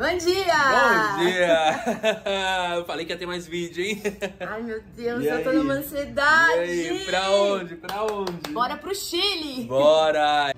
Bom dia! Bom dia! Eu falei que ia ter mais vídeo, hein? Ai, meu Deus, E eu tô aí? numa ansiedade! E aí, pra onde? Pra onde? Bora pro Chile! Bora!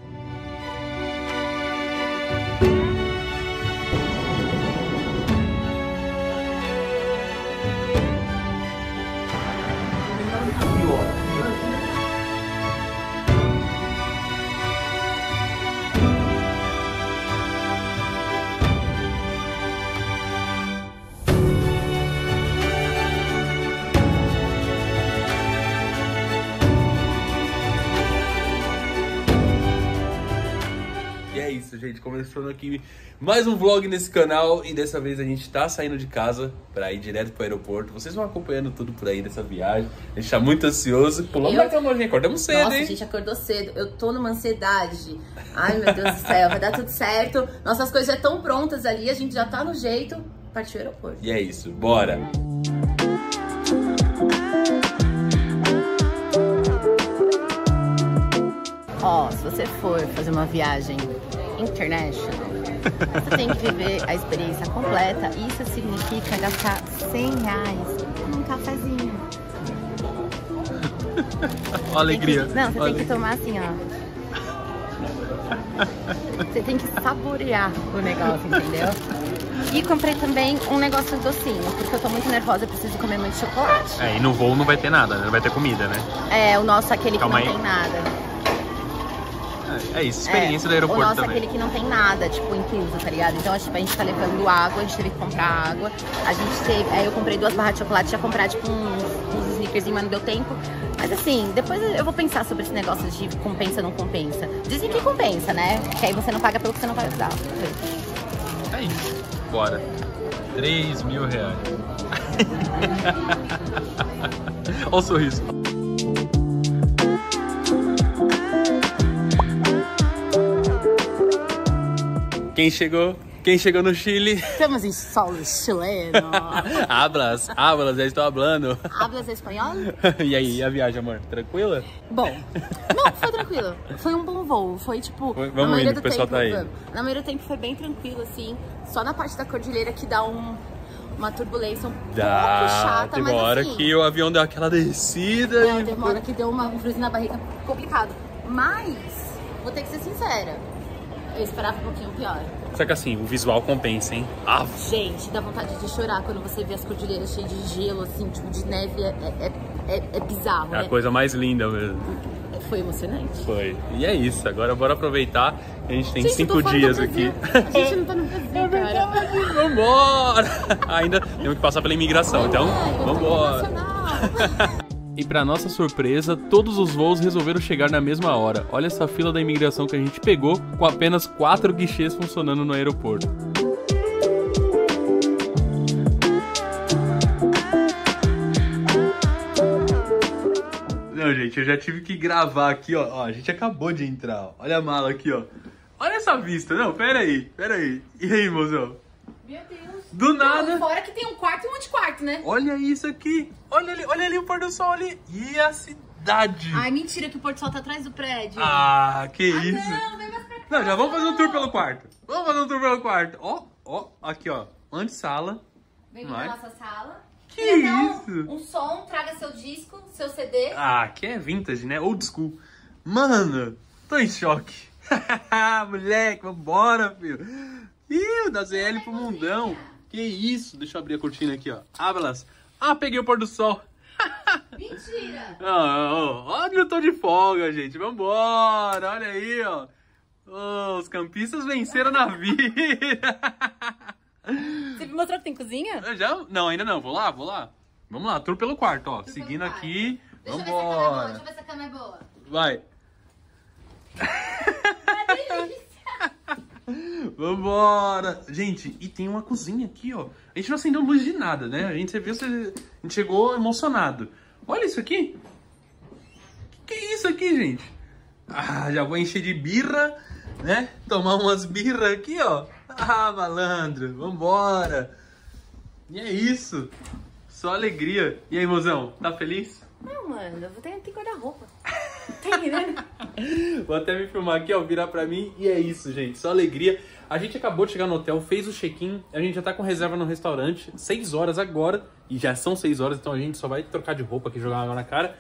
E é isso, gente, começando aqui mais um vlog nesse canal e dessa vez a gente tá saindo de casa pra ir direto pro aeroporto. Vocês vão acompanhando tudo por aí dessa viagem. A gente tá muito ansioso. Pulamos na cama, gente, acordamos cedo, Nossa, hein? a gente acordou cedo. Eu tô numa ansiedade. Ai, meu Deus do céu, vai dar tudo certo. Nossas coisas já estão prontas ali, a gente já tá no jeito. Partiu o aeroporto. E é isso, bora! Ó, se você for fazer uma viagem international, você tem que viver a experiência completa. Isso significa gastar R$100 num cafezinho. Ó a alegria. Não, você tem que tomar assim, ó. Você tem que saborear o negócio, entendeu? E comprei também um negócio docinho, porque eu tô muito nervosa, eu preciso comer muito chocolate. É, e no voo não vai ter nada, né? Não vai ter comida, né? É, o nosso aquele Calma que não aí. tem nada. É isso, experiência do aeroporto o nosso também. aquele que não tem nada, tipo, incluso, tá ligado? Então, tipo, a gente tá levando água, a gente teve que comprar água. A gente teve... Aí eu comprei 2 barras de chocolate, ia comprar, tipo, uns sneakers, mas não deu tempo. Mas assim, depois eu vou pensar sobre esse negócio de compensa ou não compensa. Dizem que compensa, né? Que aí você não paga pelo que você não vai usar. É isso, bora. R$3.000. Olha o sorriso. Quem chegou? Quem chegou no Chile? Estamos em solo chileno. Hablas, já estou hablando. Hablas espanhol? E aí, a viagem, amor? Tranquila? Bom, não, foi tranquilo. Foi um bom voo. Foi tipo. Vamos indo, o pessoal tá aí. Na maioria do tempo foi bem tranquilo, assim. Só na parte da cordilheira que dá uma turbulência um pouco chata, teve mas uma hora assim, que o avião deu aquela descida. não, teve uma hora que deu um friozinho na barriga complicado. Mas, vou ter que ser sincera, eu esperava um pouquinho pior. Só que assim, o visual compensa, hein? Gente, dá vontade de chorar quando você vê as cordilheiras cheias de gelo, assim, tipo, de neve. É bizarro, É né? a coisa mais linda mesmo. Foi emocionante. Foi. E é isso, agora bora aproveitar. A gente tem Gente, 5 eu tô fora dias do aqui. Brasil. A gente não tá no Brasil, cara. Vambora! Ainda temos que passar pela imigração, então vambora! E pra nossa surpresa, todos os voos resolveram chegar na mesma hora. Olha essa fila da imigração que a gente pegou, com apenas 4 guichês funcionando no aeroporto. Não, gente, eu já tive que gravar aqui, ó. A gente acabou de entrar, ó. Olha a mala aqui, ó. Olha essa vista. Não, pera aí. E aí, mozão? Meu Deus. Do nada. Não, fora que tem um quarto e um monte de quarto, né? Olha isso aqui. Olha ali o pôr do sol ali. E a cidade. Ai, mentira que o Porto Sol tá atrás do prédio. Ah, que isso. Não, vem mais pra cá. Não, já vamos fazer um tour pelo quarto. Ó, aqui, ó. Antessala. Bem-vindo à nossa sala. Que Tem até isso? Um som, traga seu disco, seu CD. Ah, aqui é vintage, né? Old school. Mano, tô em choque. Moleque, vambora, filho. Ih, da ZL pro mundão. Que isso? Deixa eu abrir a cortina aqui, ó. Ábalas. Ah, peguei o pôr do sol. Mentira. Olha, eu tô de folga, gente. Vambora. Olha aí, ó. Os campistas venceram na vida. Você me mostrou que tem cozinha? Já? Não, ainda não. Vou lá. Vamos lá, tour pelo quarto, ó. Seguindo aqui. Deixa Vambora. eu ver se essa cama é boa. Vai. Delícia. Vambora! Gente, e tem uma cozinha aqui, ó. A gente não acendeu luz de nada, né? A gente chegou emocionado. Olha isso aqui. Que é isso aqui, gente? Ah, já vou encher de birra, né? Tomar umas birras aqui, ó. Ah, malandro, vambora. E é isso. Só alegria. E aí, mozão, tá feliz? Não, mano, eu vou ter que guardar roupa. Tá entendendo? Vou até me filmar aqui, ó, virar pra mim. E é isso, gente, só alegria. A gente acabou de chegar no hotel, fez o check-in. A gente já tá com reserva no restaurante. 6 horas agora. E já são 6 horas, então a gente só vai trocar de roupa aqui, jogar água na cara.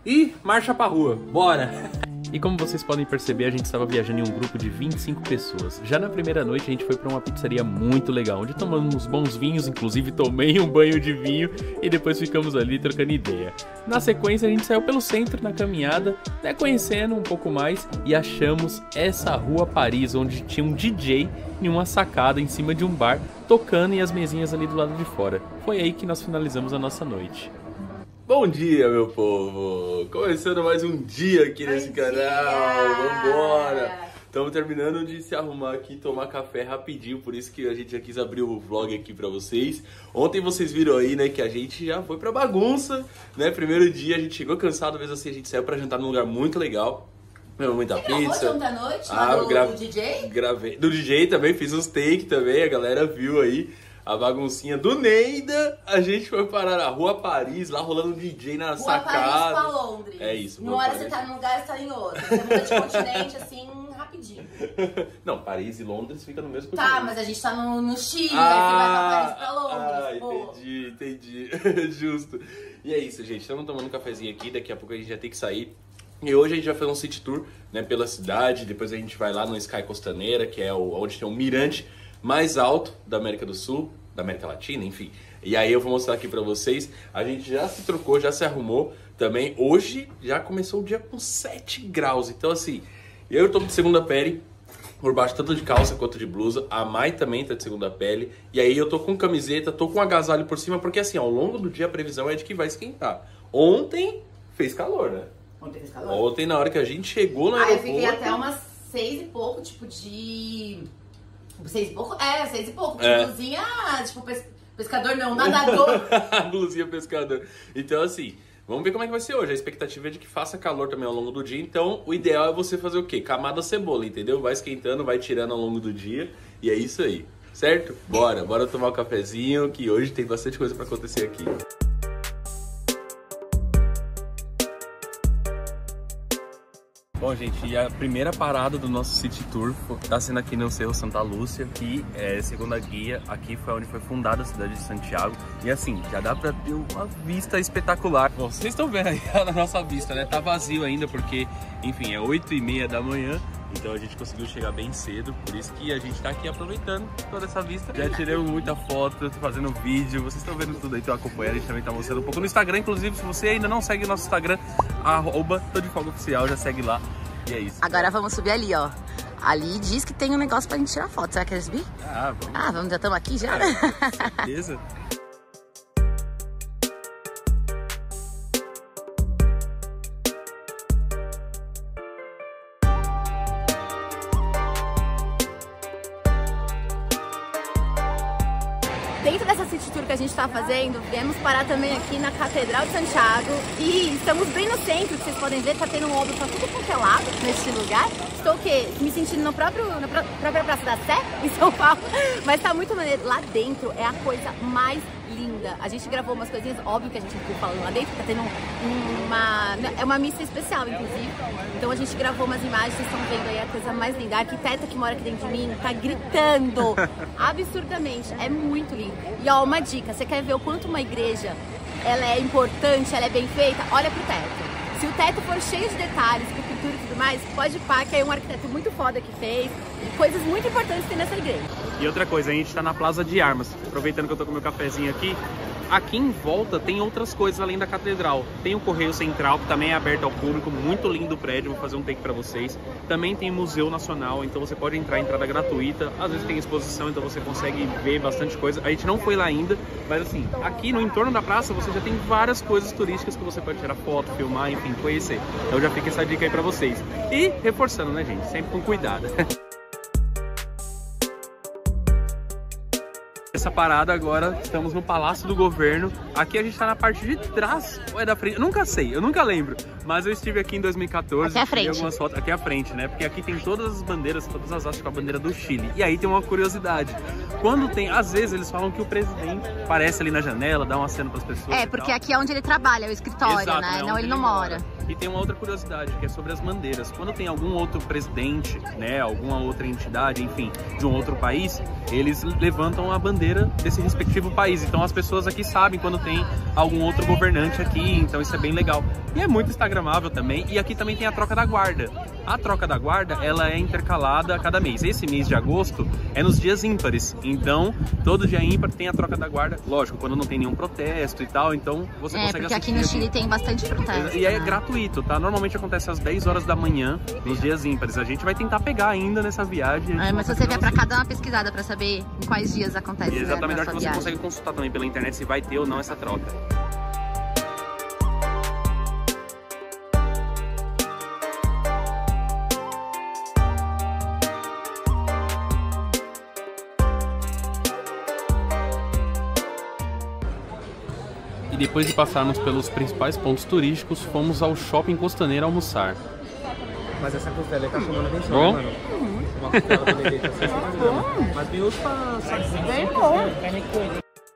E marcha pra rua, bora! E como vocês podem perceber, a gente estava viajando em um grupo de 25 pessoas. Já na primeira noite a gente foi para uma pizzaria muito legal, onde tomamos uns bons vinhos, inclusive tomei um banho de vinho e depois ficamos ali trocando ideia. Na sequência a gente saiu pelo centro na caminhada, né, conhecendo um pouco mais e achamos essa rua Paris, onde tinha um DJ em uma sacada em cima de um bar, tocando e as mesinhas ali do lado de fora. Foi aí que nós finalizamos a nossa noite. Bom dia, meu povo! Começando mais um dia aqui nesse canal. Vambora! Estamos terminando de se arrumar aqui, tomar café rapidinho, por isso que a gente já quis abrir o vlog aqui pra vocês. Ontem vocês viram aí, né, que a gente já foi pra bagunça, né? Primeiro dia a gente chegou cansado, mesmo assim a gente saiu pra jantar num lugar muito legal. Comemos muita pizza. Você ontem à noite do DJ? Gravei. Do DJ também, fiz uns take também, a galera viu aí. A baguncinha do Neida, a gente foi parar na Rua Paris, lá rolando um DJ na sacada. Rua Paris pra Londres. É isso. Uma hora você tá num lugar, você tá em outro. Você muda de continente, assim, rapidinho. Não, Paris e Londres fica no mesmo continente. Tá, mas a gente tá no Chile, aí você vai pra Paris pra Londres. Entendi. Justo. E é isso, gente. Estamos tomando um cafezinho aqui, daqui a pouco a gente já tem que sair. E hoje a gente vai fazer um city tour, né, pela cidade. Depois a gente vai lá no Sky Costaneira, que é onde tem um mirante mais alto da América do Sul, da América Latina, enfim. E aí eu vou mostrar aqui pra vocês. A gente já se trocou, já se arrumou também. Hoje já começou o dia com 7 graus. Então assim, eu tô de segunda pele, por baixo tanto de calça quanto de blusa. A Mai também tá de segunda pele. E aí eu tô com camiseta, tô com agasalho por cima, porque assim, ao longo do dia a previsão é de que vai esquentar. Ontem fez calor, né? Ontem fez calor? Ontem, na hora que a gente chegou no aeroporto... eu fiquei até umas 6 e pouco, tipo de... 6 e pouco? 6 e pouco. Blusinha, tipo, pescador não, nadador. Blusinha pescador. Então, assim, vamos ver como é que vai ser hoje. A expectativa é de que faça calor também ao longo do dia. Então, o ideal é você fazer o quê? Camada cebola, entendeu? Vai esquentando, vai tirando ao longo do dia. E é isso aí, certo? Bora tomar um cafezinho, que hoje tem bastante coisa pra acontecer aqui. Bom, gente, e a primeira parada do nosso City Tour está sendo aqui no Cerro Santa Lúcia, que, segundo a guia, aqui foi onde foi fundada a cidade de Santiago. E assim, já dá pra ter uma vista espetacular. Bom, vocês estão vendo aí a nossa vista, né? Tá vazio ainda porque, enfim, é 8h30 da manhã. Então a gente conseguiu chegar bem cedo, por isso que a gente tá aqui aproveitando toda essa vista. Já tiramos muita foto, tô fazendo vídeo, vocês estão vendo tudo aí, estão acompanhando, a gente também tá mostrando um pouco no Instagram. Inclusive, se você ainda não segue o nosso Instagram, @todefolgaoficial, já segue lá. E é isso. Agora vamos subir ali, ó. Ali diz que tem um negócio pra gente tirar foto, será que quer subir? Vamos, já estamos aqui já? Beleza. Dentro dessa city tour que a gente está fazendo, viemos parar também aqui na Catedral de Santiago e estamos bem no centro, que vocês podem ver, tá tendo um obra pra tudo quanto é lado neste lugar. Estou o quê? Me sentindo na própria Praça da Sé, em São Paulo, mas tá muito maneiro. Lá dentro é a coisa mais linda. A gente gravou umas coisinhas, óbvio que a gente ficou falando lá dentro, tá tendo uma missa especial, inclusive. Então a gente gravou umas imagens, vocês estão vendo aí a coisa mais linda. A arquiteta que mora aqui dentro de mim tá gritando absurdamente, é muito lindo. E ó, uma dica, você quer ver o quanto uma igreja ela é importante, ela é bem feita? Olha pro teto. Se o teto for cheio de detalhes, com pintura e tudo mais, pode pá, que é um arquiteto muito foda que fez. Coisas muito importantes tem nessa igreja. E outra coisa, a gente tá na Plaza de Armas. Aproveitando que eu tô com meu cafezinho aqui, aqui em volta tem outras coisas além da catedral. Tem o Correio Central, que também é aberto ao público, muito lindo o prédio, vou fazer um take pra vocês. Também tem Museu Nacional, então você pode entrar, entrada gratuita. Às vezes tem exposição, então você consegue ver bastante coisa. A gente não foi lá ainda, mas assim, aqui no entorno da praça você já tem várias coisas turísticas que você pode tirar foto, filmar, enfim, conhecer. Então já fica essa dica aí pra vocês. E reforçando, né, gente? Sempre com cuidado. nossa parada agora, estamos no Palácio do Governo. Aqui a gente tá na parte de trás ou é da frente? Eu nunca sei, eu nunca lembro. Mas eu estive aqui em 2014. Aqui à frente. Algumas fotos aqui à frente, né? Porque aqui tem todas as bandeiras, todas as hastes com a bandeira do Chile. E aí tem uma curiosidade. Quando tem, às vezes eles falam que o presidente aparece ali na janela, dá um aceno pras pessoas. É, porque aqui é onde ele trabalha, é o escritório, exato, né? Não, onde ele não mora. E tem uma outra curiosidade, que é sobre as bandeiras. Quando tem algum outro presidente, né, alguma outra entidade, enfim, de um outro país, eles levantam a bandeira desse respectivo país. Então as pessoas aqui sabem quando tem algum outro governante aqui, então isso é bem legal. E é muito instagramável também. E aqui também tem a troca da guarda. A troca da guarda, ela é intercalada a cada mês. Esse mês de agosto é nos dias ímpares. Então, todo dia ímpar tem a troca da guarda. Lógico, quando não tem nenhum protesto e tal, então você consegue assistir. Porque aqui no Chile tem bastante protesto. E é gratuito, tá? Normalmente acontece às 10 horas da manhã, nos dias ímpares. A gente vai tentar pegar ainda nessa viagem. Mas se você vier pra cá, dá uma pesquisada pra saber em quais dias acontece. Exatamente, né, acho que você consegue consultar também pela internet se vai ter ou não essa troca. E depois de passarmos pelos principais pontos turísticos, fomos ao Shopping Costaneira almoçar. Mas essa costela tá chamando atenção, né, mano? Uma costela do bebê tá sendo mas tem outros pra...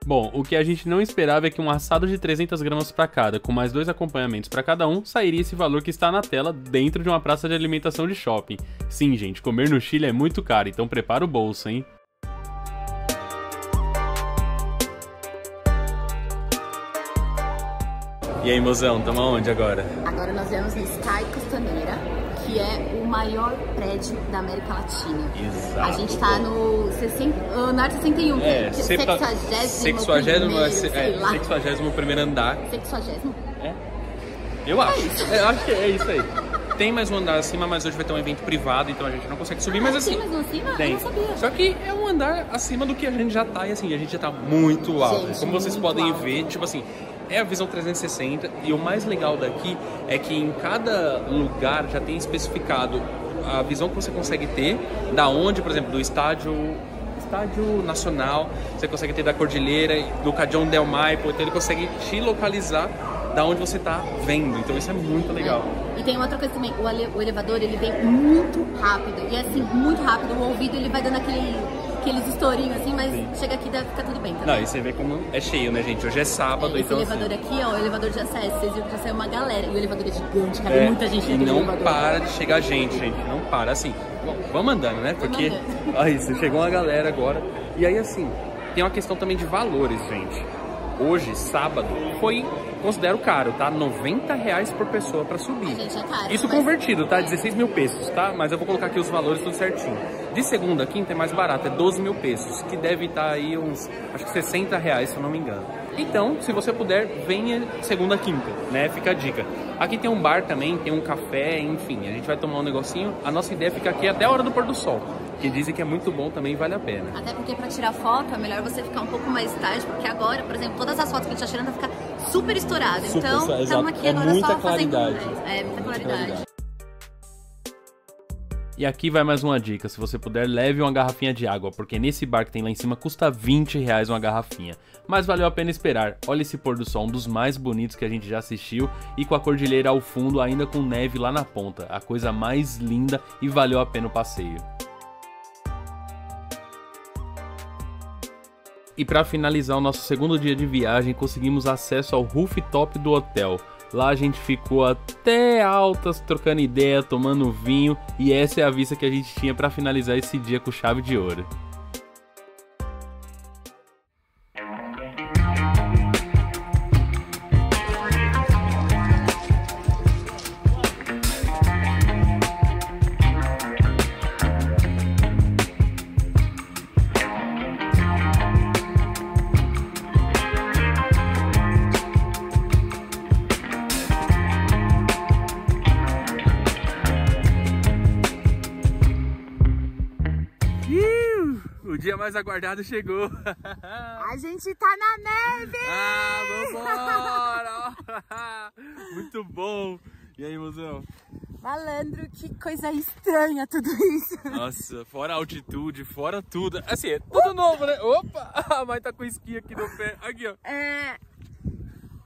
Bom, o que a gente não esperava é que um assado de 300 gramas para cada, com mais 2 acompanhamentos para cada um, sairia esse valor que está na tela dentro de uma praça de alimentação de shopping. Sim, gente, comer no Chile é muito caro, então prepara o bolso, hein? E aí, mozão, tamo aonde agora? Agora nós vamos no Sky Costaneira, que é o maior prédio da América Latina. Exato. A gente tá no andar 61, é, 61º andar. 60º? É? Eu acho. Acho que é isso aí. Tem mais um andar acima, mas hoje vai ter um evento privado, então a gente não consegue subir, mas assim... Tem mais um acima? Tem. Eu não sabia. Só que é um andar acima do que a gente já tá, e assim, a gente já tá muito alto. Gente, como vocês muito podem alto. ver, tipo assim... É a visão 360 e o mais legal daqui é que em cada lugar já tem especificado a visão que você consegue ter da onde, por exemplo, do estádio nacional, você consegue ter da Cordilheira, do Cajón del Maipo, então ele consegue te localizar da onde você tá vendo, então isso é muito legal. E tem outra coisa também, o elevador ele vem muito rápido, e assim, muito rápido, o ouvido ele vai dando aqueles estourinhos assim, mas sim, chega aqui e fica tudo bem, tá? Não, e você vê como é cheio, né, gente? Hoje é sábado, esse então elevador assim... aqui, ó, o elevador de acesso, vocês viram que já saiu uma galera, e o elevador é gigante, cabe muita gente e naquele não elevador. para de chegar gente, não para, assim, bom, vamos andando, né, porque, olha isso, chegou uma galera agora, e aí assim, tem uma questão também de valores, gente. Hoje, sábado, considero caro, tá? R$90 por pessoa pra subir. Gente, é caro, isso convertido, tá? 16 mil pesos, tá? Mas eu vou colocar aqui os valores tudo certinho. De segunda a quinta é mais barato, é 12 mil pesos, que deve estar aí uns, acho que R$60, se eu não me engano. Então, se você puder, venha segunda a quinta, né? Fica a dica. Aqui tem um bar também, tem um café, enfim, a gente vai tomar um negocinho. A nossa ideia é ficar aqui até a hora do pôr do sol, que dizem que é muito bom também, vale a pena. Até porque pra tirar foto é melhor você ficar um pouco mais tarde, porque agora, por exemplo, todas as fotos que a gente tá tirando vai ficar super estourado. Então, estamos aqui agora só fazendo... muita claridade. E aqui vai mais uma dica, se você puder, leve uma garrafinha de água, porque nesse bar que tem lá em cima custa R$20 uma garrafinha. Mas valeu a pena esperar, olha esse pôr do sol, um dos mais bonitos que a gente já assistiu, e com a cordilheira ao fundo, ainda com neve lá na ponta, a coisa mais linda, e valeu a pena o passeio. E para finalizar o nosso segundo dia de viagem, conseguimos acesso ao rooftop do hotel. Lá a gente ficou até altas, trocando ideia, tomando vinho, e essa é a vista que a gente tinha para finalizar esse dia com chave de ouro. O dia mais aguardado chegou. A gente tá na neve! Ah, vambora! Muito bom! E aí, mozão? Malandro, que coisa estranha tudo isso. Nossa, fora a altitude, fora tudo. Assim, é tudo novo, né? Opa, a Mai tá com esqui aqui no pé. Aqui, ó.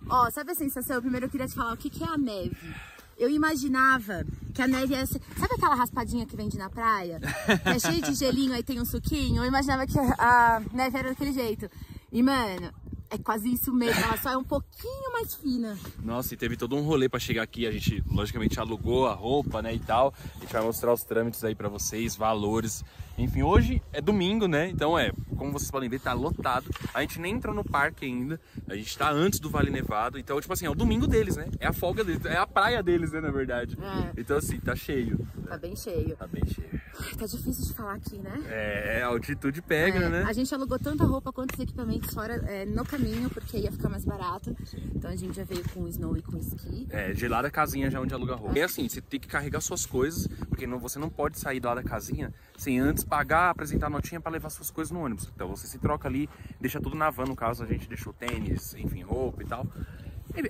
Ó, sabe a sensação? Primeiro eu queria te falar o que é a neve. Eu imaginava que a neve ia ser... Sabe aquela raspadinha que vende na praia? Que é cheio de gelinho, aí tem um suquinho? Eu imaginava que a neve era daquele jeito. E, mano... É quase isso mesmo, ela só é um pouquinho mais fina. Nossa, e teve todo um rolê pra chegar aqui. A gente, logicamente, alugou a roupa, né, e tal. A gente vai mostrar os trâmites aí pra vocês, valores. Enfim, hoje é domingo, né? Então como vocês podem ver, tá lotado. A gente nem entrou no parque ainda. A gente tá antes do Vale Nevado. Então, tipo assim, é o domingo deles, né? É a folga deles, é a praia deles, né, na verdade. Então, assim, tá cheio. Tá bem cheio. Tá bem cheio. Tá difícil de falar aqui, né? A altitude pega, né? A gente alugou tanta roupa quanto os equipamentos fora no caminho, porque ia ficar mais barato. Então a gente já veio com snow e com esqui. De lá da casinha já onde aluga roupa. É assim, você tem que carregar suas coisas, porque você não pode sair lá da casinha sem antes pagar, apresentar a notinha pra levar suas coisas no ônibus. Então você se troca ali, deixa tudo na van, no caso a gente deixou tênis, enfim, roupa e tal.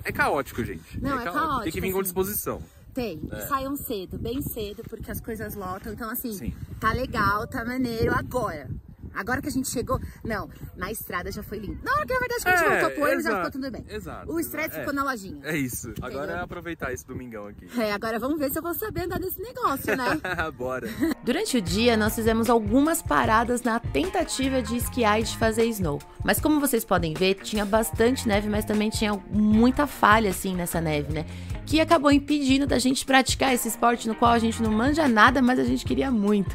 É caótico, gente. Não, é caótico. Tem que vir com disposição. Tem, saiam cedo, bem cedo, porque as coisas lotam. Então assim, tá legal, tá maneiro agora que a gente chegou, não, na estrada já foi lindo. Na hora que na verdade que a gente voltou pro ônibus já ficou tudo bem. Exato. O estresse ficou na lojinha. É isso. Entendeu? Agora é aproveitar esse domingão aqui. Agora vamos ver se eu vou saber andar nesse negócio, né? Bora. Durante o dia nós fizemos algumas paradas na tentativa de esquiar e de fazer snow. Mas como vocês podem ver, tinha bastante neve, mas também tinha muita falha assim nessa neve, né? Que acabou impedindo da gente praticar esse esporte no qual a gente não manja nada, mas a gente queria muito.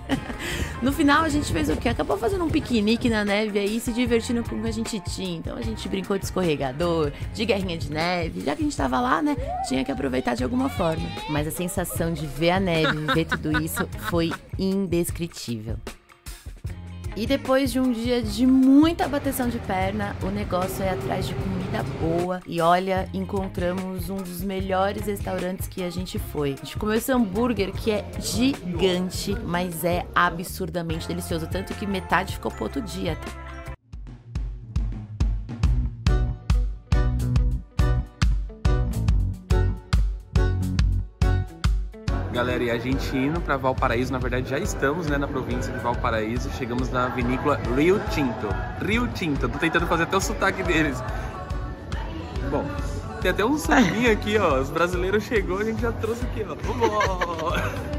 No final a gente fez o quê? Acabou fazendo um piquenique na neve aí, se divertindo com o que a gente tinha. Então a gente brincou de escorregador, de guerrinha de neve. Já que a gente tava lá, né, tinha que aproveitar de alguma forma. Mas a sensação de ver a neve, ver tudo isso, foi indescritível. E depois de um dia de muita bateção de perna, o negócio é atrás de comida boa. E olha, encontramos um dos melhores restaurantes que a gente foi. A gente comeu esse hambúrguer que é gigante, mas é absurdamente delicioso. Tanto que metade ficou pro outro dia. Galera, e a gente indo para Valparaíso, na verdade já estamos, né, na província de Valparaíso, chegamos na vinícola Rio Tinto. Rio Tinto, tô tentando fazer até o sotaque deles. Bom, tem até um sambinha aqui, ó, os brasileiros chegou, a gente já trouxe aqui, ó. Vamos!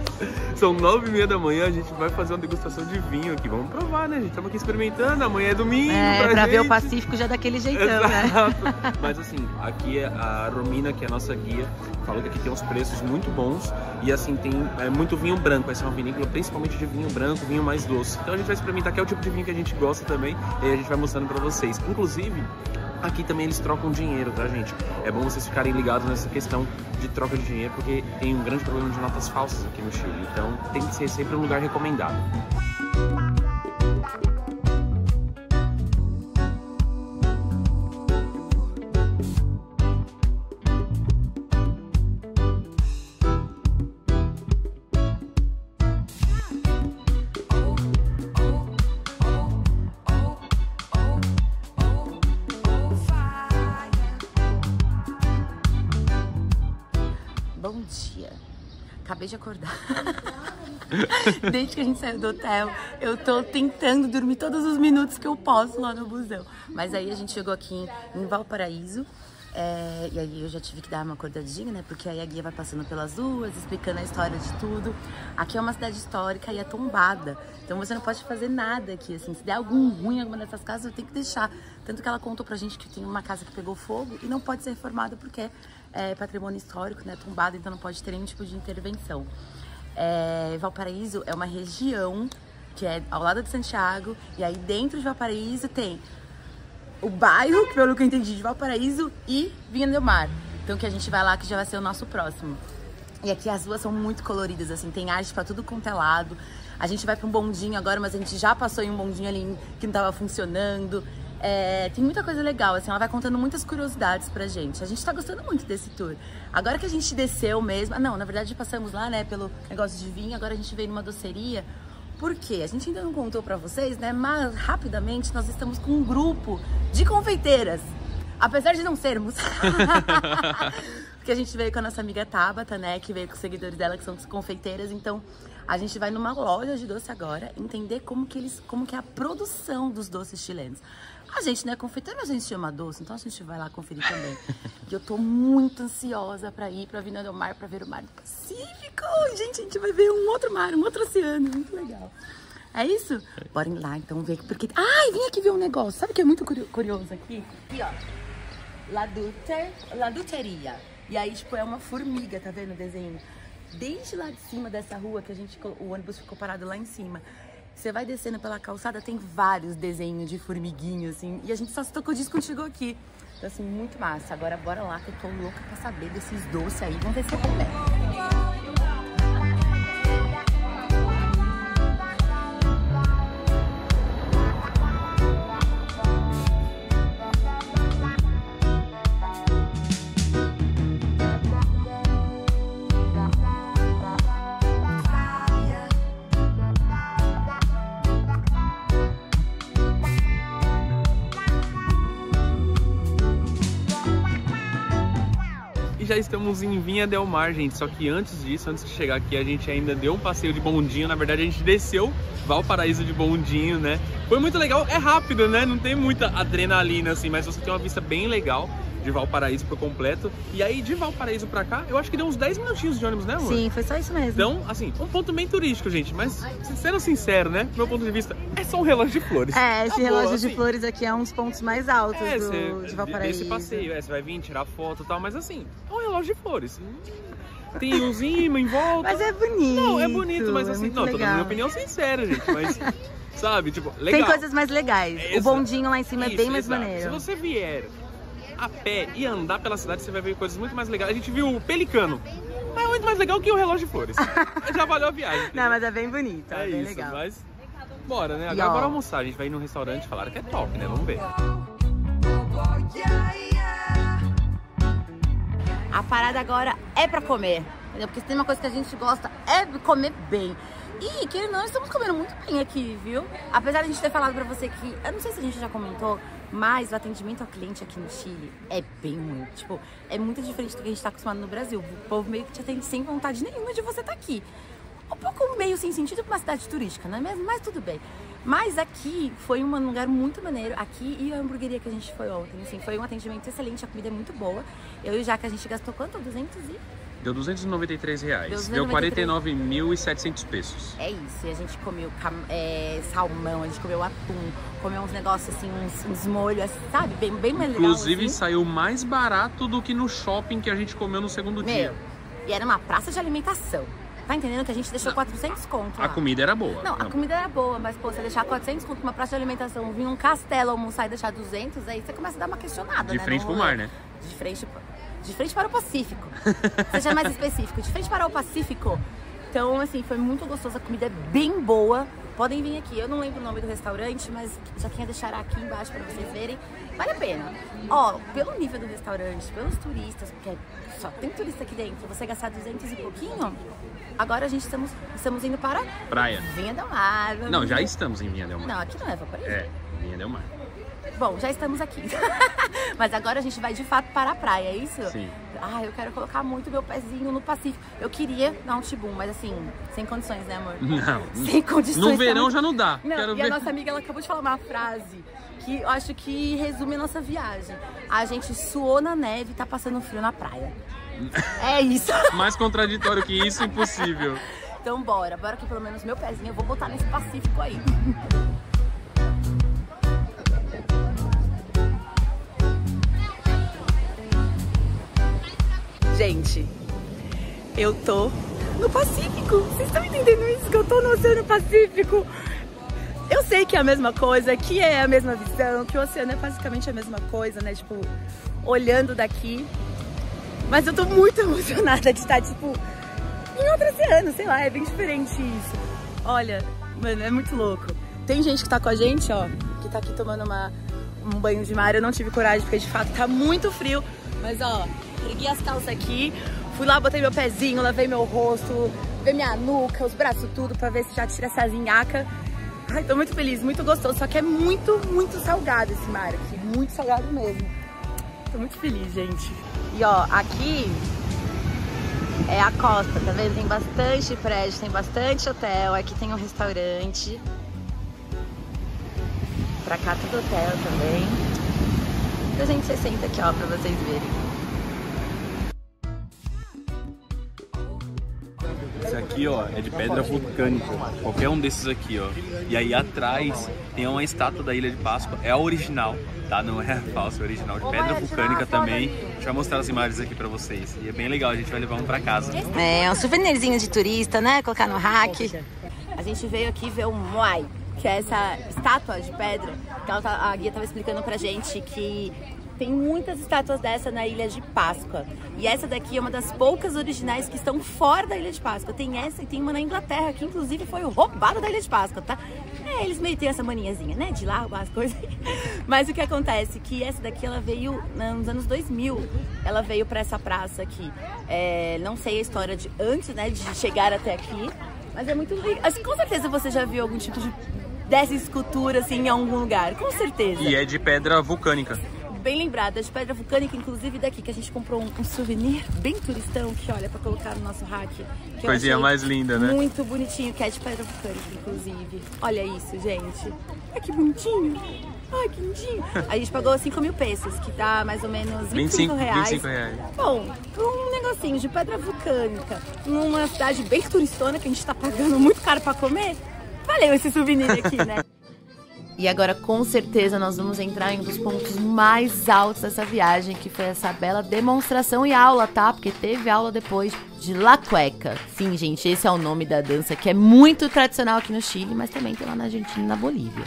São 9h30 da manhã, a gente vai fazer uma degustação de vinho aqui. Vamos provar, né? A gente estamos aqui experimentando, amanhã é domingo. Pra ver o Pacífico já daquele jeitão, exato, né? Mas assim, aqui a Romina, que é a nossa guia, falou que aqui tem uns preços muito bons. E assim, tem muito vinho branco. Essa é uma vinícola principalmente de vinho branco, vinho mais doce. Então a gente vai experimentar, que é o tipo de vinho que a gente gosta também. E aí a gente vai mostrando pra vocês. Inclusive, aqui também eles trocam dinheiro, tá, gente? É bom vocês ficarem ligados nessa questão de troca de dinheiro, porque tem um grande problema de notas falsas aqui no Chile. Então tem que ser sempre um lugar recomendado. Bom dia. Acabei de acordar. Desde que a gente saiu do hotel, eu tô tentando dormir todos os minutos que eu posso lá no busão. Mas aí a gente chegou aqui em Valparaíso. E aí eu já tive que dar uma acordadinha, né? Porque aí a guia vai passando pelas ruas, explicando a história de tudo. Aqui é uma cidade histórica e é tombada. Então você não pode fazer nada aqui, assim. Se der algum ruim em alguma dessas casas, eu tenho que deixar. Tanto que ela contou pra gente que tem uma casa que pegou fogo e não pode ser reformada porque é patrimônio histórico, né? Tombada, então não pode ter nenhum tipo de intervenção. Valparaíso é uma região que é ao lado de Santiago. E aí dentro de Valparaíso tem o bairro, que pelo que eu entendi, de Valparaíso e Vinha del Mar. Então que a gente vai lá, que já vai ser o nosso próximo. E aqui as ruas são muito coloridas, assim, tem arte pra tudo quanto é lado. A gente vai pra um bondinho agora, mas a gente já passou em um bondinho ali que não tava funcionando. Tem muita coisa legal, assim, ela vai contando muitas curiosidades pra gente. A gente tá gostando muito desse tour. Agora que a gente desceu mesmo... Não, na verdade passamos lá, né, pelo negócio de vinho, agora a gente veio numa doceria. Por quê? A gente ainda não contou pra vocês, né? Mas, rapidamente, nós estamos com um grupo de confeiteiras. Apesar de não sermos. Porque que a gente veio com a nossa amiga Tabata, né? Que veio com os seguidores dela, que são confeiteiras. Então, a gente vai numa loja de doce agora, entender como que é a produção dos doces chilenos. A gente não é confeiteira, mas a gente chama doce, então a gente vai lá conferir também. E eu tô muito ansiosa pra ir pra Vina del Mar, pra ver o Mar do Pacífico. Gente, a gente vai ver um outro mar, um outro oceano, muito legal. É isso? Bora ir lá, então, ver, porque... Ai, vim aqui ver um negócio, sabe o que é muito curioso aqui? Aqui, ó, La Duteria. E aí, tipo, é uma formiga, tá vendo o desenho? Desde lá de cima dessa rua, que o ônibus ficou parado lá em cima. Você vai descendo pela calçada, tem vários desenhos de formiguinho, assim. E a gente só se tocou disso quando chegou aqui. Então, assim, muito massa. Agora, bora lá, que eu tô louca pra saber desses doces aí. Vamos ver se eu comer. Já estamos em Vinha del Mar, gente, só que antes disso, antes de chegar aqui, a gente ainda deu um passeio de bondinho. Na verdade, a gente desceu Valparaíso de bondinho, né? Foi muito legal, é rápido, né? Não tem muita adrenalina, assim, mas você tem uma vista bem legal de Valparaíso por completo. E aí, de Valparaíso pra cá, eu acho que deu uns 10 minutinhos de ônibus, né, amor? Sim, foi só isso mesmo. Então, assim, um ponto bem turístico, gente, mas, sendo sincero, né, do meu ponto de vista, é só um relógio de flores. É, esse relógio de flores aqui é um dos pontos mais altos de Valparaíso. Esse passeio, você vai vir tirar foto e tal, mas assim, é um relógio de flores. Tem uns imãs em volta. Mas é bonito. Não, é bonito, mas assim, não, tô dando minha opinião sincera, gente, mas... Sabe, tipo, legal. Tem coisas mais legais. O bondinho lá em cima é bem mais maneiro. Se você vier a pé e andar pela cidade, você vai ver coisas muito mais legais. A gente viu o pelicano. É muito mais legal que o relógio de flores. Já valeu a viagem. Entendeu? Não, mas é bem bonito, é bem isso, legal. Mas bora, né? Agora bora almoçar. A gente vai ir num restaurante, falaram que é top, né? Vamos ver. A parada agora é pra comer, entendeu? Porque se tem uma coisa que a gente gosta é comer bem. E, querendo ou não, estamos comendo muito bem aqui, viu? Apesar de a gente ter falado pra você que... Eu não sei se a gente já comentou, mas o atendimento ao cliente aqui no Chile é bem ruim. Tipo, é muito diferente do que a gente tá acostumado no Brasil. O povo meio que te atende sem vontade nenhuma de você estar aqui. Um pouco meio sem sentido pra uma cidade turística, não é mesmo? Mas tudo bem. Mas aqui foi um lugar muito maneiro. Aqui e a hamburgueria que a gente foi ontem, assim, foi um atendimento excelente, a comida é muito boa. Eu e o Jaca, a gente gastou quanto? 200 e... Deu R$293. Deu 49.700 pesos. É isso, e a gente comeu salmão, a gente comeu atum, comeu uns negócios assim, uns molhos, sabe? Bem legal. Inclusive assim. Saiu mais barato do que no shopping que a gente comeu no segundo dia. E era uma praça de alimentação. Tá entendendo que a gente deixou 400 conto lá. A comida era boa. Não, a comida era boa, mas pô, você deixar 400 conto numa praça de alimentação, vir num castelo almoçar e deixar 200, aí você começa a dar uma questionada, De né? frente pro mar, né? De frente para o Pacífico. Seja mais específico, de frente para o Pacífico. Então, assim, foi muito gostoso, a comida é bem boa. Podem vir aqui, eu não lembro o nome do restaurante, mas já quem deixar aqui embaixo para vocês verem. Vale a pena. Ó, pelo nível do restaurante, pelos turistas, porque só tem turista aqui dentro, você gastar 200 e pouquinho, agora a gente estamos indo para... Praia. Vinha del Mar. Não, já estamos em Vinha del Mar. Não, aqui não é Valparaíso. É, Vinha del Mar. Bom, já estamos aqui. Mas agora a gente vai de fato para a praia, é isso? Sim. Ah, eu quero colocar muito meu pezinho no Pacífico. Eu queria dar um tibum, mas assim, sem condições, né, amor? Não. Sem condições. No verão já não dá. Não, quero e ver... a nossa amiga, ela acabou de falar uma frase que eu acho que resume a nossa viagem. A gente suou na neve e tá passando frio na praia. É isso. Mais contraditório que isso, impossível. Então bora que pelo menos meu pezinho eu vou botar nesse Pacífico aí. Gente, eu tô no Pacífico. Vocês estão entendendo isso? Que eu tô no Oceano Pacífico. Eu sei que é a mesma coisa, que é a mesma visão, que o oceano é basicamente a mesma coisa, né? Tipo, olhando daqui. Mas eu tô muito emocionada de estar, tipo, em outro oceano, sei lá, é bem diferente isso. Olha, mano, é muito louco. Tem gente que tá com a gente, ó, que tá aqui tomando um banho de mar. Eu não tive coragem, porque de fato tá muito frio. Mas, ó, ergui as calças aqui, fui lá, botei meu pezinho, lavei meu rosto, lavei minha nuca, os braços, tudo, pra ver se já tira essa zinhaca. Ai, tô muito feliz, muito gostoso, só que é muito, muito salgado esse mar aqui, muito salgado mesmo. Tô muito feliz, gente. E ó, aqui é a costa, tá vendo? Tem bastante prédio, tem bastante hotel. Aqui tem um restaurante. Pra cá tudo hotel também. 360 aqui, ó, pra vocês verem. Esse aqui, ó, é de pedra vulcânica. Qualquer um desses aqui, ó. E aí atrás tem uma estátua da Ilha de Páscoa. É a original, tá? Não é a falsa, é a original. De pedra vulcânica também. Deixa eu mostrar as imagens aqui pra vocês. E é bem legal, a gente vai levar um pra casa. É, um souvenirzinho de turista, né? Colocar no rack. A gente veio aqui ver o Moai, que é essa estátua de pedra. Que a guia tava explicando pra gente que tem muitas estátuas dessa na Ilha de Páscoa. E essa daqui é uma das poucas originais que estão fora da Ilha de Páscoa. Tem essa e tem uma na Inglaterra, que inclusive foi roubada da Ilha de Páscoa, tá? É, eles meio que têm essa maniazinha, né? De lá roubar as coisas. Mas o que acontece? Que essa daqui, ela veio nos anos 2000. Ela veio pra essa praça aqui. Não sei a história de antes, né? De chegar até aqui. Mas é muito legal. Assim, com certeza você já viu algum tipo dessa escultura, assim, em algum lugar. Com certeza. E é de pedra vulcânica. Bem lembrada, de pedra vulcânica, inclusive daqui, que a gente comprou um souvenir bem turistão, que olha, pra colocar no nosso rack. Que coisinha mais linda, né? Muito bonitinho, que é de pedra vulcânica, inclusive. Olha isso, gente. Ai, que bonitinho. Ai, que lindinho. A gente pagou 5 mil pesos, que dá mais ou menos 25 reais. 25 reais. Bom, um negocinho de pedra vulcânica, numa cidade bem turistona, que a gente tá pagando muito caro pra comer, valeu esse souvenir aqui, né? E agora, com certeza, nós vamos entrar em um dos pontos mais altos dessa viagem, que foi essa bela demonstração e aula, tá? Porque teve aula depois de La Cueca. Sim, gente, esse é o nome da dança, que é muito tradicional aqui no Chile, mas também tem lá na Argentina e na Bolívia.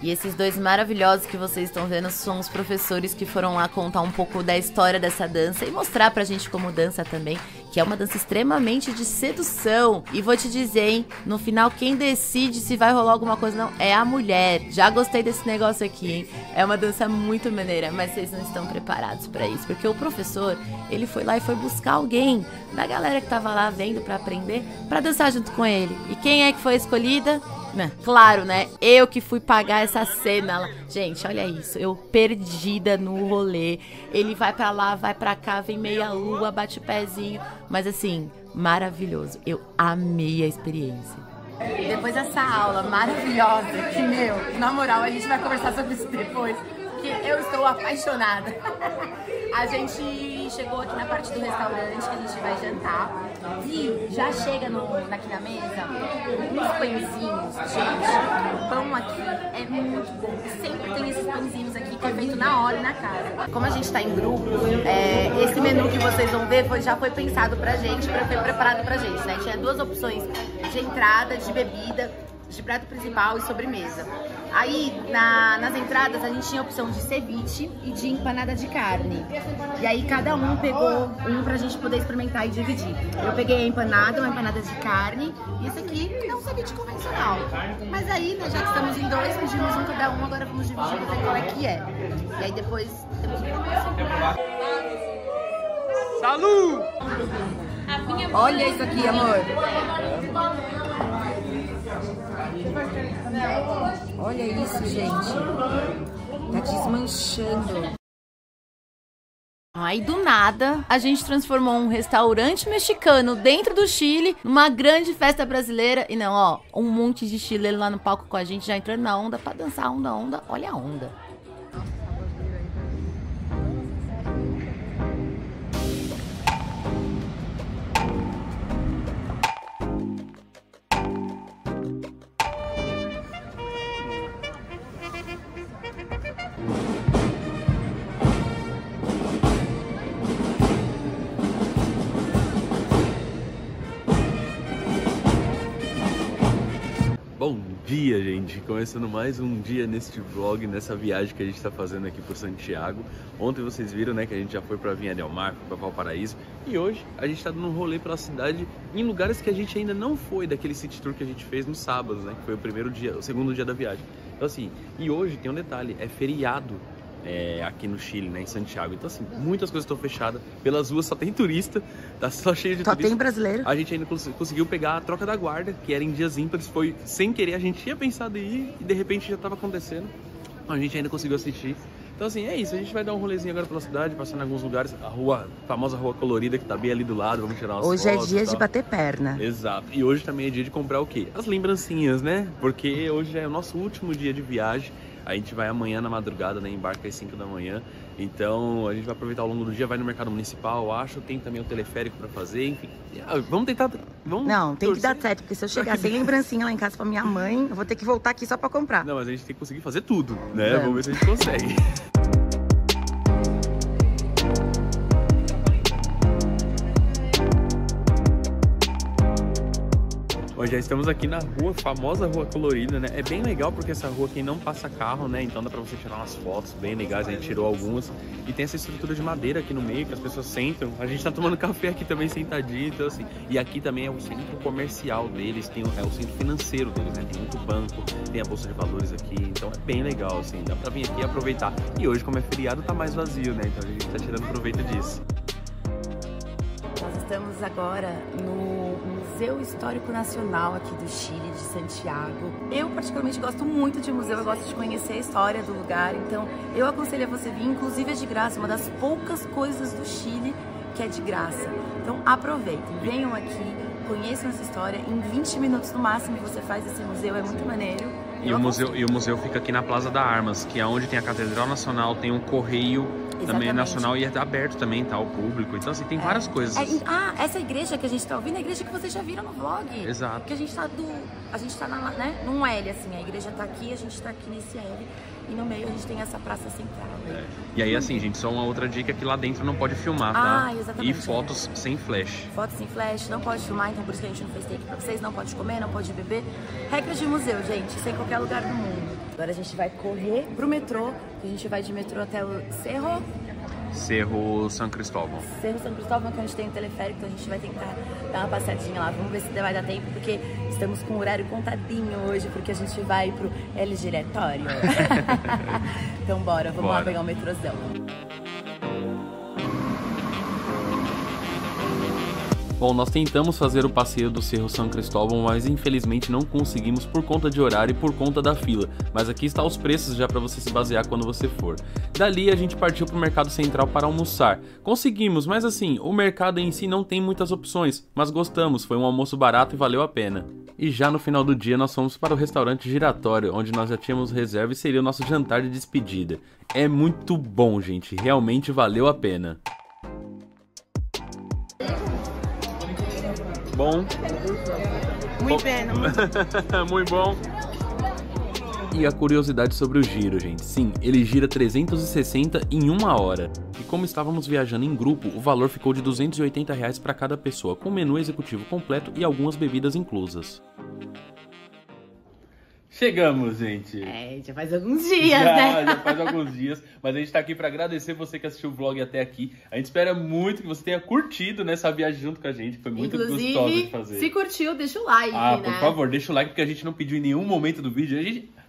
E esses dois maravilhosos que vocês estão vendo são os professores que foram lá contar um pouco da história dessa dança e mostrar pra gente como dança também, que é uma dança extremamente de sedução. E vou te dizer, hein, no final quem decide se vai rolar alguma coisa ou não é a mulher. Já gostei desse negócio aqui, hein? É uma dança muito maneira, mas vocês não estão preparados pra isso, porque o professor, ele foi lá e foi buscar alguém da galera que tava lá vendo pra aprender, pra dançar junto com ele. E quem é que foi escolhida? Claro, né? Eu que fui pagar essa cena lá. Gente, olha isso. Eu perdida no rolê. Ele vai pra lá, vai pra cá, vem meia lua, bate o pezinho. Mas assim, maravilhoso. Eu amei a experiência. Depois dessa aula maravilhosa, que na moral, a gente vai conversar sobre isso depois, porque eu estou apaixonada. A gente chegou aqui na parte do restaurante que a gente vai jantar e já chega aqui na mesa uns pãezinhos, gente. O pão aqui é muito bom. Sempre tem esses pãezinhos aqui que é feito na hora e na casa. Como a gente tá em grupo, esse menu que vocês vão ver já foi pensado pra gente, foi preparado pra gente, né? Tinha duas opções de entrada, de bebida, de prato principal e sobremesa. Aí, nas entradas, a gente tinha a opção de ceviche e de empanada de carne. E aí, cada um pegou um pra gente poder experimentar e dividir. Eu peguei a empanada, uma empanada de carne, e esse aqui é um ceviche convencional. Mas aí, né, já que estamos em dois, pedimos um cada um, agora vamos dividir pra ver qual é que é. E aí, depois, temos um Salud! Olha isso aqui, amor. Olha isso, gente. Tá desmanchando. Aí do nada, a gente transformou um restaurante mexicano dentro do Chile numa grande festa brasileira. E não, ó, um monte de chileno lá no palco com a gente, já entrando na onda pra dançar onda. Olha a onda. Bom dia, gente! Começando mais um dia neste vlog, nessa viagem que a gente está fazendo aqui por Santiago. Ontem vocês viram, né, que a gente já foi para Viña del Mar, para Valparaíso. E hoje a gente está dando um rolê pela cidade em lugares que a gente ainda não foi, daquele city tour que a gente fez no sábado, né? Que foi o segundo dia da viagem. Então assim, e hoje tem um detalhe, é feriado. Aqui no Chile, né, em Santiago. Então assim, muitas coisas estão fechadas. Pelas ruas só tem turista, tá só cheio de turista. Só tem brasileiro. A gente ainda conseguiu pegar a troca da guarda, que era em dias ímpares. Foi sem querer, a gente tinha pensado em ir e de repente já estava acontecendo. A gente ainda conseguiu assistir. Então assim, é isso, a gente vai dar um rolezinho agora pela cidade, passando em alguns lugares, a famosa rua colorida que tá bem ali do lado, vamos tirar umas fotos. Hoje é dia de bater perna. Exato, e hoje também é dia de comprar o quê? As lembrancinhas, né? Porque hoje é o nosso último dia de viagem, a gente vai amanhã na madrugada, né? Embarca às 5 da manhã, então a gente vai aproveitar ao longo do dia, vai no mercado municipal, acho, tem também o teleférico pra fazer, enfim. Vamos tentar... Não, tem que dar certo, porque se eu chegar sem lembrancinha lá em casa pra minha mãe, eu vou ter que voltar aqui só pra comprar. Não, mas a gente tem que conseguir fazer tudo, né? Vamos ver se a gente consegue. Bom, já estamos aqui na rua, famosa Rua Colorida, né? É bem legal porque essa rua aqui não passa carro, né? Então dá pra você tirar umas fotos bem legais, a gente tirou algumas. E tem essa estrutura de madeira aqui no meio, que as pessoas sentam. A gente tá tomando café aqui também sentadinho, então assim... E aqui também é o centro comercial deles, é o centro financeiro deles, né? Tem muito banco, tem a bolsa de valores aqui, então é bem legal, assim. Dá pra vir aqui e aproveitar. E hoje, como é feriado, tá mais vazio, né? Então a gente tá tirando proveito disso. Nós estamos agora no Museu Histórico Nacional aqui do Chile, de Santiago. Eu particularmente gosto muito de museu, eu gosto de conhecer a história do lugar, então eu aconselho a você vir, inclusive é de graça, uma das poucas coisas do Chile que é de graça. Então aproveitem, venham aqui, conheçam essa história, em 20 minutos no máximo você faz esse museu, é muito maneiro. E o museu fica aqui na Plaza da Armas, que é onde tem a Catedral Nacional, tem um correio também nacional e é aberto também, tá, ao público. Então, assim, tem várias coisas. Essa igreja que a gente tá ouvindo é a igreja que vocês já viram no vlog. Exato. Porque a gente tá né, num L, assim, a igreja tá aqui, a gente tá aqui nesse L. E no meio a gente tem essa praça central. Né? E aí, assim, gente, só uma outra dica que lá dentro não pode filmar, tá? Exatamente. E fotos sem flash. Fotos sem flash, não pode filmar, então por isso que a gente não fez take pra vocês, não pode comer, não pode beber. Regras de museu, gente, isso é em qualquer lugar do mundo. Agora a gente vai correr pro metrô, a gente vai de metrô até o Cerro São Cristóvão. Cerro São Cristóvão, que a gente tem o teleférico, então a gente vai tentar dar uma passadinha lá. Vamos ver se vai dar tempo, porque estamos com o horário contadinho hoje, porque a gente vai pro L Diretório. Então bora, vamos lá pegar o metrôzão. Bom, nós tentamos fazer o passeio do Cerro São Cristóvão, mas infelizmente não conseguimos por conta de horário e por conta da fila. Mas aqui está os preços já para você se basear quando você for. Dali a gente partiu para o Mercado Central para almoçar. Conseguimos, mas assim, o mercado em si não tem muitas opções, mas gostamos, foi um almoço barato e valeu a pena. E já no final do dia nós fomos para o restaurante Giratório, onde nós já tínhamos reserva e seria o nosso jantar de despedida. É muito bom, gente, realmente valeu a pena. Bom. Muito bem. Muito bom. E a curiosidade sobre o giro, gente. Sim, ele gira 360 em 1 hora. E como estávamos viajando em grupo, o valor ficou de R$280 para cada pessoa, com menu executivo completo e algumas bebidas inclusas. Chegamos, gente. Já faz alguns dias, né? Já faz alguns dias. Mas a gente tá aqui pra agradecer você que assistiu o vlog até aqui. A gente espera muito que você tenha curtido nessa viagem junto com a gente. Foi muito gostoso de fazer. Se curtiu, deixa o like, né? Por favor, deixa o like, porque a gente não pediu em nenhum momento do vídeo. A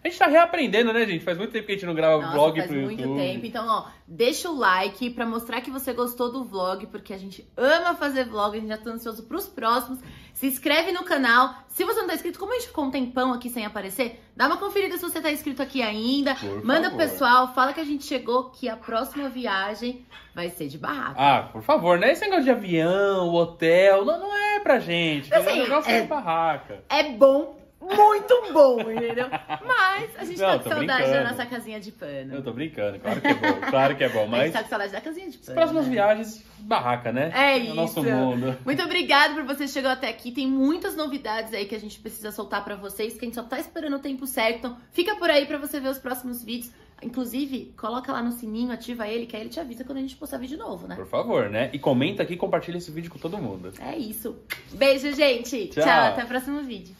gente tá reaprendendo, né, gente? Faz muito tempo que a gente não grava vlog pro YouTube. Faz muito tempo. Então, ó, deixa o like pra mostrar que você gostou do vlog, porque a gente ama fazer vlog, a gente já tá ansioso pros próximos. Se inscreve no canal. Se você não tá inscrito, como a gente ficou um tempão aqui sem aparecer, dá uma conferida se você tá inscrito aqui ainda. Manda pro pessoal, fala que a gente chegou, que a próxima viagem vai ser de barraca. Por favor, né? Esse negócio de avião, hotel, não é pra gente. Assim, o negócio é de barraca. É bom, muito bom, entendeu? Mas a gente tá com saudade da nossa casinha de pano. Eu tô brincando, claro que é bom, claro que é bom. Mas a gente tá com saudade da casinha de pano. As próximas viagens, barraca, né? É isso. No nosso mundo. Muito obrigada por você chegar até aqui. Tem muitas novidades aí que a gente precisa soltar pra vocês, que a gente só tá esperando o tempo certo. Então fica por aí pra você ver os próximos vídeos. Inclusive, coloca lá no sininho, ativa ele, que aí ele te avisa quando a gente postar vídeo novo, né? Por favor, né? E comenta aqui e compartilha esse vídeo com todo mundo. É isso. Beijo, gente. Tchau, até o próximo vídeo.